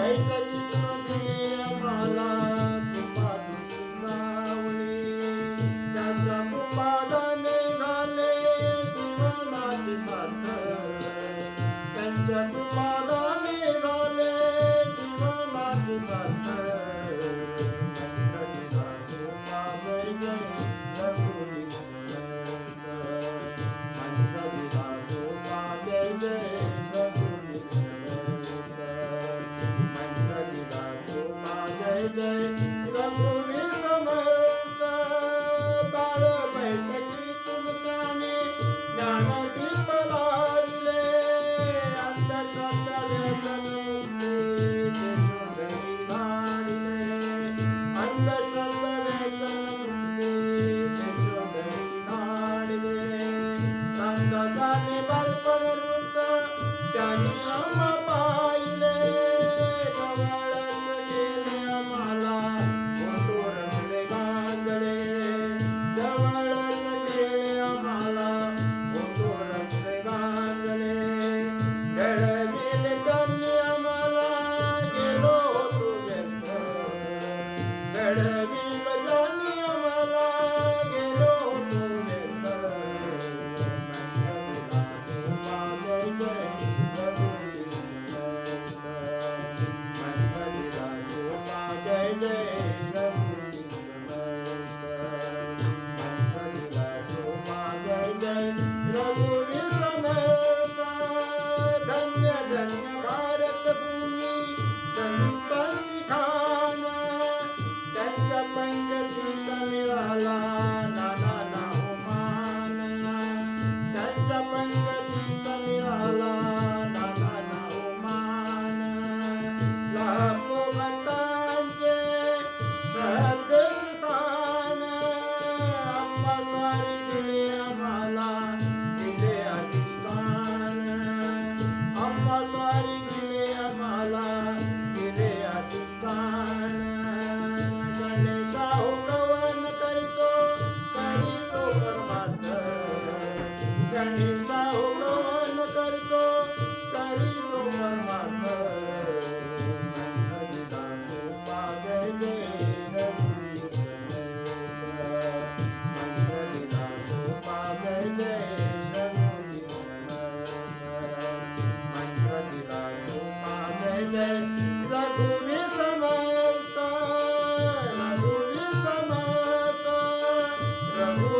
बैठकीतून दिली आम्हाला कृपा तुझी सावली. त्याच्या कृपादाने झाले जीवनाचे सार्थक. त्यांच्या कृपादाने झाले जीवनाचे सार्थक. जय जय रघुवीर समर्थ. मंत्र दिला सोपा जय जय रघुवीर समर्थ. मंत्र दिला सोपा जय जय रघुवीर समर्थ. बाळ बैठकीतून त्याने ज्ञानदीप लाविले. अंधश्रद्धा व्यसन मुक्ती ते शोधणी धाडिले. अंधश्रद्धा व्यसन मुक्ती ते शोधणी धाडिले. रामदासाने बालपण वृत्त त्याने आम्हा पाहिले. जवळच गेले आम्हाला कोंडू रंगले गांजले. जवळच गेले आम्हाला कोंडू रंगले गांजले. घडविले त्यांनी आम्हाला गेलो होतो व्यर्थ. घडविले त्यांनी आम्हाला गेलो होतो व्यर्थ. मंत्र दिला सोपा जय जय रघुवीर समर्थ. मंत्र दिला सोपा जय जय रघुवीर समर्थ. धन्य धन्य भारत भूमी संतांची खाण. त्यांच्या पंगतीत मिळाला नाना नाव मान. त्यांच्या पंगतीत मिळाला नाना नाव मान. लाखो भक्तांचे श्रद्धेचे स्थान. आम्हा स्वारी दिले आम्हाला दिले अधिष्ठान. आम्हा स्वारी दिले आम्हाला दिले अधिष्ठान. गणेशा हो कवन करीतो परमार्थ. गणेशा हो कवन करीतो परमार्थ. मंत्र दिला सोपा जय जय रघुवीर समर्थ. मंत्र दिला सोपा जय जय रघुवीर समर्थ. मंत्र दिला सोपा जय जय रघुवीर समर्थ. रघुवीर समर्थ. रघु